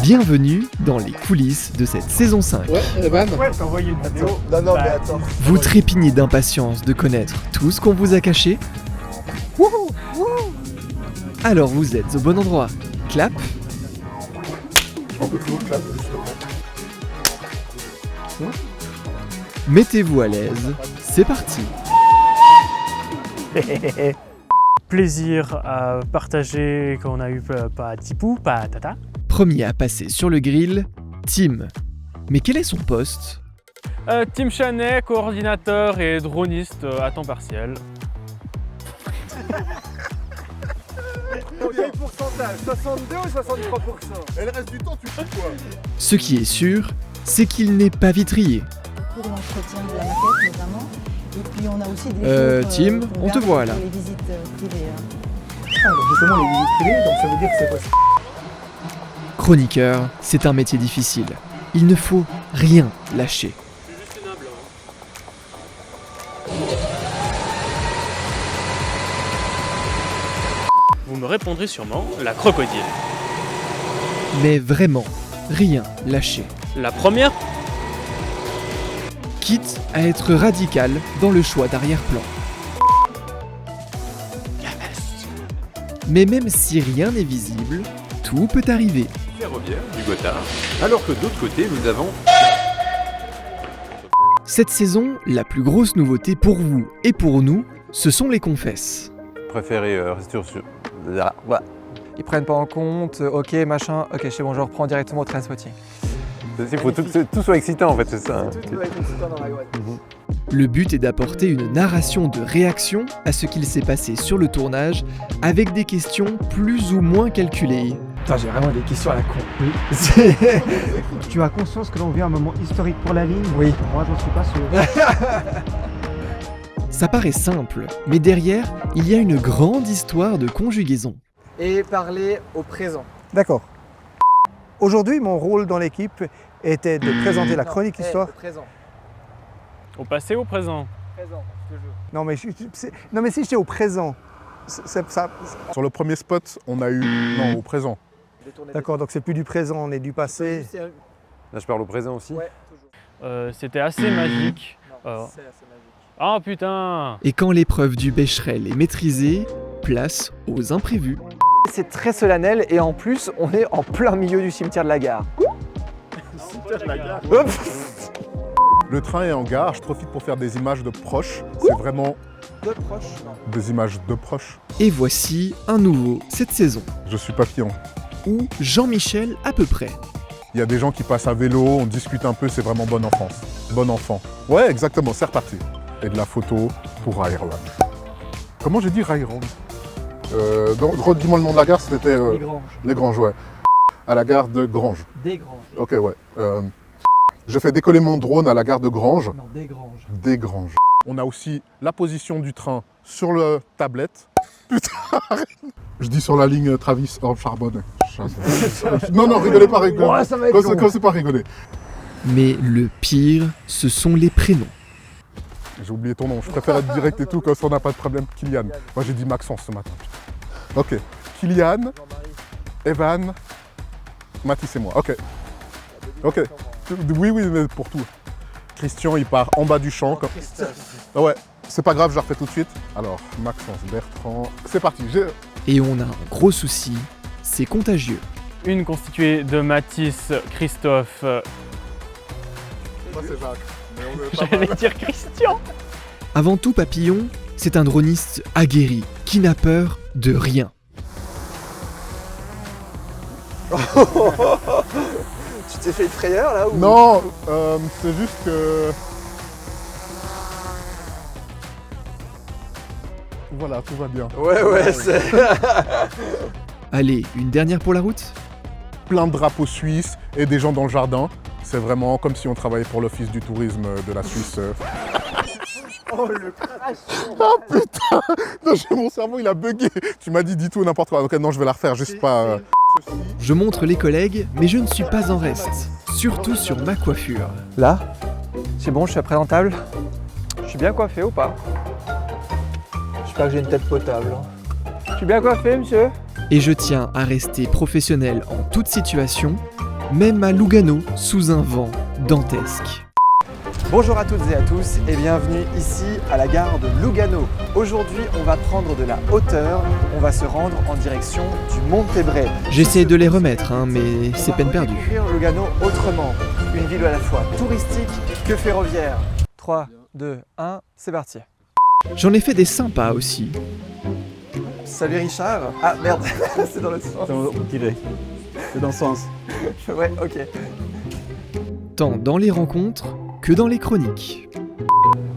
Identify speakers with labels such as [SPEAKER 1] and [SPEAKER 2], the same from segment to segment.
[SPEAKER 1] Bienvenue dans les coulisses de cette saison 5.
[SPEAKER 2] Ouais, Evan.
[SPEAKER 3] Ouais, t'as envoyé une vidéo.
[SPEAKER 2] Non, mais attends.
[SPEAKER 1] Vous trépignez d'impatience de connaître tout ce qu'on vous a caché. Alors vous êtes au bon endroit. Clap.
[SPEAKER 2] On peut toujours clapper, s'il te plaît.
[SPEAKER 1] Mettez-vous à l'aise. C'est parti.
[SPEAKER 3] Plaisir à partager qu'on a eu pas Tipou, pas Tata.
[SPEAKER 1] Premier à passer sur le grill, Tim. Mais quel est son poste ?
[SPEAKER 3] Tim Chanet, coordinateur et droniste à temps partiel.
[SPEAKER 4] Quel pourcentage ? 62 ou 63%?
[SPEAKER 2] Et le reste du temps, tu fais quoi?
[SPEAKER 1] Ce qui est sûr, c'est qu'il n'est pas vitrier.
[SPEAKER 5] Pour l'entretien de la maquette notamment. Et puis on a aussi des
[SPEAKER 1] Tim, on te voit, là.
[SPEAKER 5] pour les visites privées.
[SPEAKER 4] Donc justement, les visites privées, donc ça veut dire que c'est possible.
[SPEAKER 1] Chroniqueur, c'est un métier difficile. Il ne faut rien lâcher.
[SPEAKER 3] Vous me répondrez sûrement, la crocodile.
[SPEAKER 1] Mais vraiment, rien lâcher.
[SPEAKER 3] La première,
[SPEAKER 1] Quitte à être radical dans le choix d'arrière-plan. Mais même si rien n'est visible, tout peut arriver.
[SPEAKER 6] Ferroviaire du Gothard, alors que d'autre côté nous avons
[SPEAKER 1] Cette saison, la plus grosse nouveauté pour vous et pour nous, ce sont les confesses.
[SPEAKER 7] préféré rester sur... Là, voilà.
[SPEAKER 8] Ils prennent pas en compte, ok machin, ok c'est bon je reprends directement au Trainspotting.
[SPEAKER 7] Il faut que tout soit excitant en fait, c'est ça.
[SPEAKER 4] Tout doit être excitant dans la boîte.
[SPEAKER 1] Le but est d'apporter une narration de réaction à ce qu'il s'est passé sur le tournage, avec des questions plus ou moins calculées.
[SPEAKER 4] Putain, j'ai vraiment des questions à la con. Tu as conscience que l'on vit un moment historique pour la ligne?
[SPEAKER 8] Oui.
[SPEAKER 4] Moi, j'en suis pas sûr.
[SPEAKER 1] Ça paraît simple, mais derrière, il y a une grande histoire de conjugaison.
[SPEAKER 8] Et parler au présent.
[SPEAKER 4] D'accord. Aujourd'hui, mon rôle dans l'équipe était de présenter la chronique histoire.
[SPEAKER 8] Présent.
[SPEAKER 3] au passé ou au présent.
[SPEAKER 8] Présent, je te jure.
[SPEAKER 4] Non, mais si j'étais au présent, ça.
[SPEAKER 2] Sur le premier spot, on a eu... Non, au présent.
[SPEAKER 4] D'accord, donc c'est plus du présent, on est du passé.
[SPEAKER 7] Là je parle au présent aussi.
[SPEAKER 8] Ouais, toujours.
[SPEAKER 3] C'était assez magique.
[SPEAKER 8] Non, c'est assez magique.
[SPEAKER 3] Ah putain.
[SPEAKER 1] Et quand l'épreuve du Becherel est maîtrisée, place aux imprévus.
[SPEAKER 8] C'est très solennel et en plus on est en plein milieu du cimetière de la gare. Hop.
[SPEAKER 2] Le train est en gare, je profite pour faire des images de proches. C'est vraiment
[SPEAKER 8] De proche, non.
[SPEAKER 2] des images de proches.
[SPEAKER 1] Et voici un nouveau cette saison,
[SPEAKER 2] Je suis papillon.
[SPEAKER 1] où Jean-Michel à peu près.
[SPEAKER 2] Il y a des gens qui passent à vélo, on discute un peu, c'est vraiment bonne enfance. Bon enfant. Ouais, exactement, c'est reparti. Et de la photo pour Rairon. Comment j'ai dit Rairon? Redis-moi le nom de la gare, c'était
[SPEAKER 4] Les Granges.
[SPEAKER 2] Les Granges, ouais. À la gare de Granges.
[SPEAKER 4] Des Granges.
[SPEAKER 2] Ok, ouais. Je fais décoller mon drone à la gare de Granges.
[SPEAKER 4] Non, des Granges.
[SPEAKER 2] Des Granges. On a aussi la position du train sur le tablette. Putain, arrête. Je dis sur la ligne Travis hors Charbonne. Non, rigolez pas, rigolez.
[SPEAKER 4] Ouais, ça va être long.
[SPEAKER 2] Comme c'est pas rigoler.
[SPEAKER 1] Mais le pire, ce sont les prénoms.
[SPEAKER 2] J'ai oublié ton nom, je préfère être direct et tout, comme ça on n'a pas de problème. Kylian. Moi j'ai dit Maxence ce matin. Ok. Kylian, Evan, Mathis et moi. Ok. Ok. Oui, mais pour tout. Christian, il part en bas du champ. Ah ouais, c'est pas grave, je la refais tout de suite. Alors, Maxence, Bertrand, c'est parti.
[SPEAKER 1] Et on a un gros souci, c'est contagieux.
[SPEAKER 3] Une constituée de Mathis, Christophe,
[SPEAKER 2] Moi c'est Jacques. Mais on est pas
[SPEAKER 3] j'allais
[SPEAKER 2] mal.
[SPEAKER 3] dire Christian.
[SPEAKER 1] Avant tout Papillon, c'est un droniste aguerri, qui n'a peur de rien.
[SPEAKER 8] Tu t'es fait une frayeur là ou...
[SPEAKER 2] Non, c'est juste que... Voilà, tout va bien.
[SPEAKER 8] Ouais, c'est...
[SPEAKER 1] Allez, une dernière pour la route ?
[SPEAKER 2] Plein de drapeaux suisses et des gens dans le jardin. C'est vraiment comme si on travaillait pour l'office du tourisme de la Suisse.
[SPEAKER 4] Oh, le crash.
[SPEAKER 2] Ah putain. Non, mon cerveau il a bugué. Tu m'as dit dis tout n'importe quoi. Ok, non, je vais la refaire, juste pas...
[SPEAKER 1] Je montre les collègues, mais je ne suis pas en reste, surtout sur ma coiffure.
[SPEAKER 8] Là, c'est bon, je suis présentable. Je suis bien coiffé ou pas? J'espère que j'ai une tête potable. Je suis bien coiffé, monsieur?
[SPEAKER 1] Et je tiens à rester professionnel en toute situation, même à Lugano, sous un vent dantesque.
[SPEAKER 8] Bonjour à toutes et à tous et bienvenue ici à la gare de Lugano. Aujourd'hui, on va prendre de la hauteur, on va se rendre en direction du Montebre.
[SPEAKER 1] J'essaie de les remettre, mais c'est peine perdue.
[SPEAKER 8] Découvrir Lugano autrement, une ville à la fois touristique que ferroviaire. 3, 2, 1, c'est parti.
[SPEAKER 1] J'en ai fait des sympas aussi.
[SPEAKER 8] Salut Richard. Ah merde, c'est dans le sens.
[SPEAKER 9] C'est dans le sens.
[SPEAKER 8] Ouais, ok.
[SPEAKER 1] Tant dans les rencontres que dans les chroniques.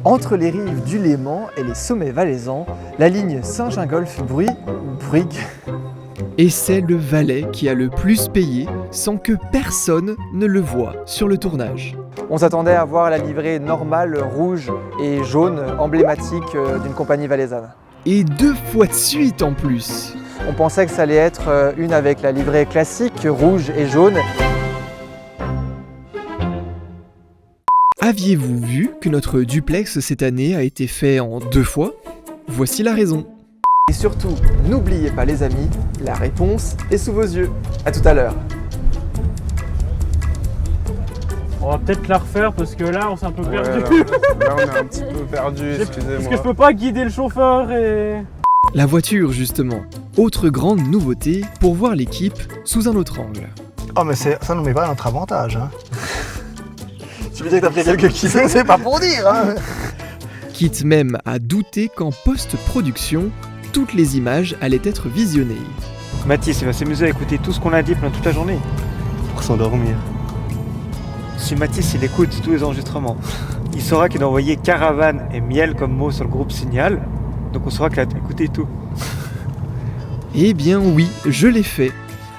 [SPEAKER 8] Entre les rives du Léman et les sommets valaisans, la ligne Saint-Gingolph Bourg.
[SPEAKER 1] Et c'est le Valais qui a le plus payé sans que personne ne le voie sur le tournage.
[SPEAKER 8] On s'attendait à voir la livrée normale, rouge et jaune, emblématique d'une compagnie valaisanne.
[SPEAKER 1] Et 2 fois de suite en plus.
[SPEAKER 8] On pensait que ça allait être une avec la livrée classique, rouge et jaune.
[SPEAKER 1] Aviez-vous vu que notre duplex cette année a été fait en 2 fois? Voici la raison.
[SPEAKER 8] Et surtout, n'oubliez pas les amis, la réponse est sous vos yeux. À tout à l'heure.
[SPEAKER 3] On va peut-être la refaire parce que là, on s'est un peu perdu.
[SPEAKER 7] Là, on est un petit peu perdu,
[SPEAKER 3] Parce que je
[SPEAKER 7] excusez-moi.
[SPEAKER 3] peux pas guider le chauffeur et...
[SPEAKER 1] La voiture justement. Autre grande nouveauté pour voir l'équipe sous un autre angle.
[SPEAKER 9] Oh mais ça nous met pas à notre avantage. Hein.
[SPEAKER 8] Tu veux dire que t'as pris quelques kilos?
[SPEAKER 9] C'est pas pour dire. Hein.
[SPEAKER 1] Quitte même à douter qu'en post-production, toutes les images allaient être visionnées.
[SPEAKER 4] Mathis, il va s'amuser à écouter tout ce qu'on a dit pendant toute la journée. Pour s'endormir. Si Mathis, il écoute tous les enregistrements, il saura qu'il a envoyé caravane et miel comme mot sur le groupe Signal. Donc on saura qu'il a écouté tout.
[SPEAKER 1] Eh bien oui, je l'ai fait.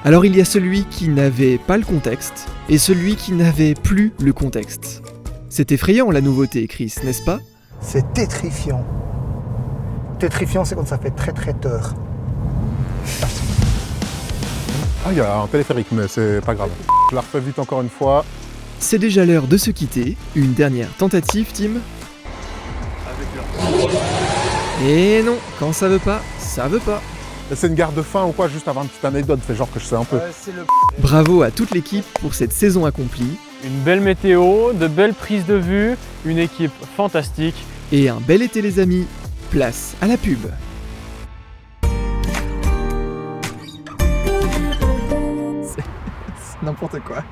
[SPEAKER 1] Alors il y a celui qui n'avait pas le contexte et celui qui n'avait plus le contexte. C'est effrayant la nouveauté, Chris, n'est-ce pas?
[SPEAKER 9] C'est tétrifiant. Tétrifiant, c'est quand ça fait très très peur.
[SPEAKER 2] Ah, il y a un téléphérique, mais c'est pas grave. Je la refais vite encore une fois.
[SPEAKER 1] C'est déjà l'heure de se quitter. Une dernière tentative, Tim? Et non, quand ça veut pas, ça veut pas.
[SPEAKER 2] C'est une gare de fin ou quoi? Juste avant une petite anecdote, fait genre que je sais un peu.
[SPEAKER 1] Bravo à toute l'équipe pour cette saison accomplie
[SPEAKER 3] Une belle météo, de belles prises de vue, une équipe fantastique.
[SPEAKER 1] et un bel été les amis. Place à la pub. C'est n'importe quoi.